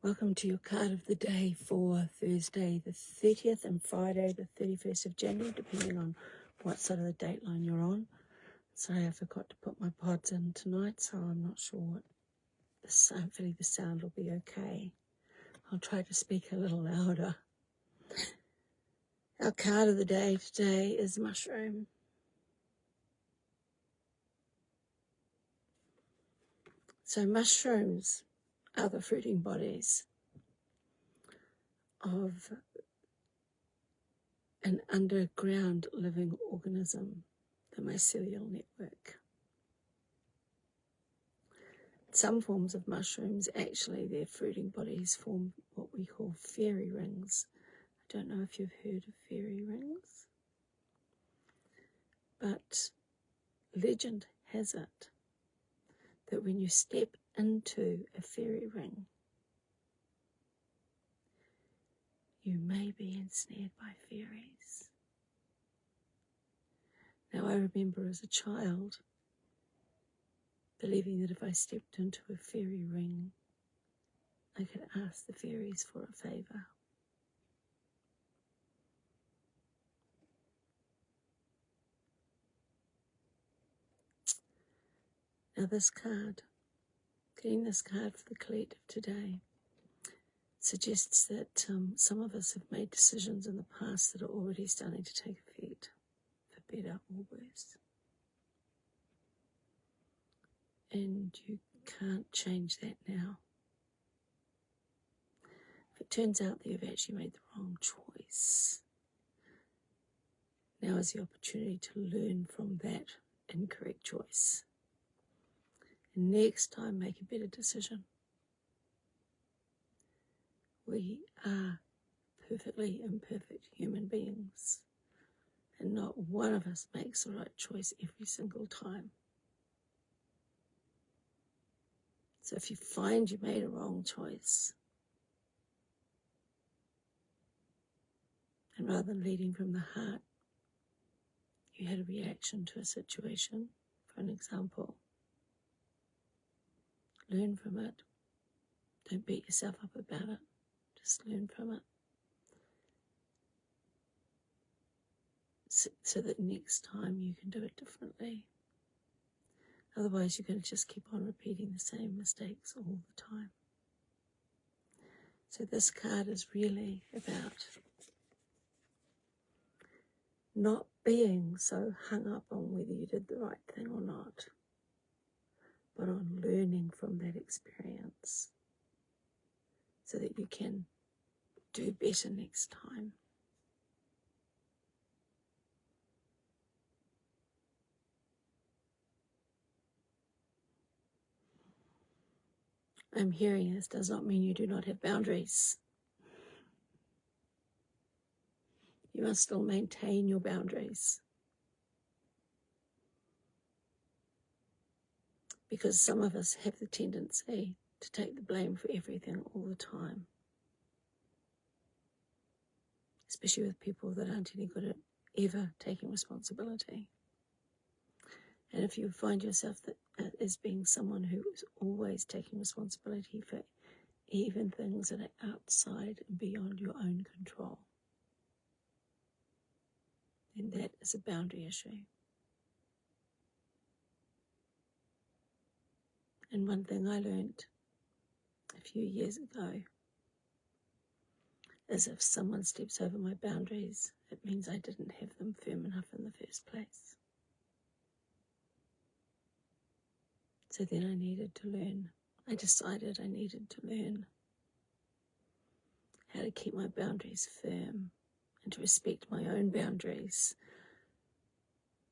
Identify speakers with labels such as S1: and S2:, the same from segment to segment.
S1: Welcome to your card of the day for Thursday the 30th and Friday the 31st of January, depending on what side of the date line you're on. Sorry, I forgot to put my pods in tonight, so I'm not sure what hopefully the sound will be okay. I'll try to speak a little louder. Our card of the day today is mushroom. So mushrooms are the fruiting bodies of an underground living organism, the mycelial network. Some forms of mushrooms, actually, their fruiting bodies form what we call fairy rings. I don't know if you've heard of fairy rings, but legend has it that when you step into a fairy ring, you may be ensnared by fairies. Now, I remember as a child believing that if I stepped into a fairy ring, I could ask the fairies for a favour. Now this card, getting this card for the collective today, suggests that some of us have made decisions in the past that are already starting to take effect, for better or worse. And you can't change that now. If it turns out that you've actually made the wrong choice, now is the opportunity to learn from that incorrect choice. And next time, make a better decision. We are perfectly imperfect human beings, and not one of us makes the right choice every single time. So if you find you made a wrong choice, and rather than leading from the heart, you had a reaction to a situation, for an example, learn from it. Don't beat yourself up about it. Just learn from it. So that next time you can do it differently. Otherwise, you're going to just keep on repeating the same mistakes all the time. So this card is really about not being so hung up on whether you did the right thing or not, but on learning from that experience so that you can do better next time. I'm hearing this does not mean you do not have boundaries. You must still maintain your boundaries. Because some of us have the tendency to take the blame for everything all the time. Especially with people that aren't any good at ever taking responsibility. And if you find yourself as being someone who is always taking responsibility for even things that are outside and beyond your own control, then that is a boundary issue. And one thing I learned a few years ago is if someone steps over my boundaries, it means I didn't have them firm enough in the first place. So then I needed to learn. I decided I needed to learn how to keep my boundaries firm and to respect my own boundaries.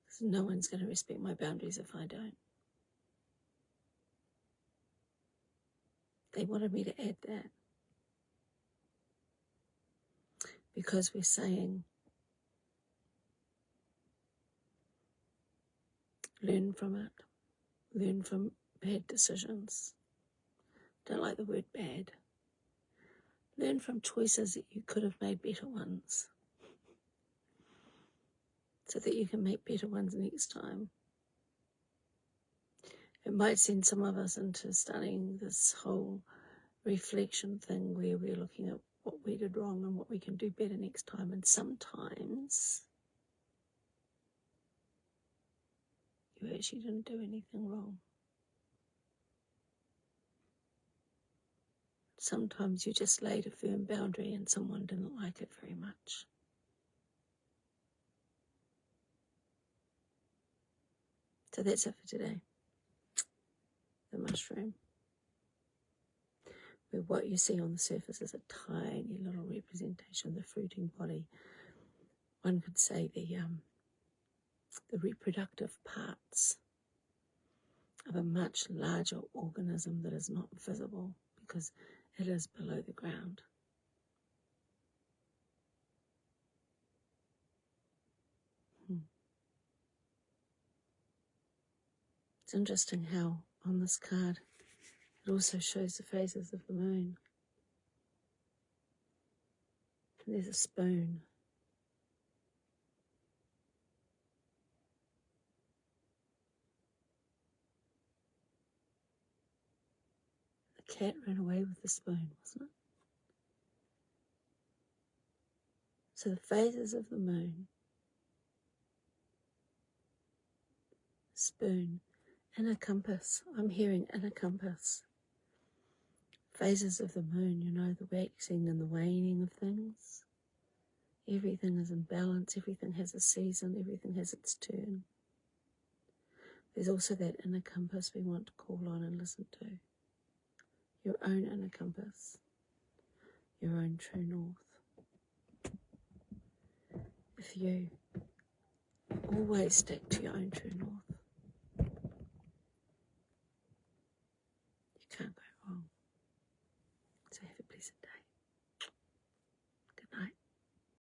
S1: Because no one's going to respect my boundaries if I don't. They wanted me to add that. Because we're saying, learn from it. Learn from bad decisions. Don't like the word bad. Learn from choices that you could have made better ones, so that you can make better ones next time. It might send some of us into starting this whole reflection thing where we're looking at what we did wrong and what we can do better next time. And sometimes you actually didn't do anything wrong. Sometimes you just laid a firm boundary and someone didn't like it very much. So that's it for today. The mushroom. Where what you see on the surface is a tiny little representation of the fruiting body. One could say the reproductive parts of a much larger organism that is not visible because it is below the ground. It's interesting how on this card it also shows the phases of the moon. And there's a spoon. The cat ran away with the spoon, wasn't it? So the phases of the moon, spoon, and a compass. I'm hearing in a compass. Phases of the moon, you know, the waxing and the waning of things. Everything is in balance, everything has a season, everything has its turn. There's also that inner compass we want to call on and listen to. Your own inner compass, your own true north. If you always stick to your own true north, you can't go wrong. So have a blessed day.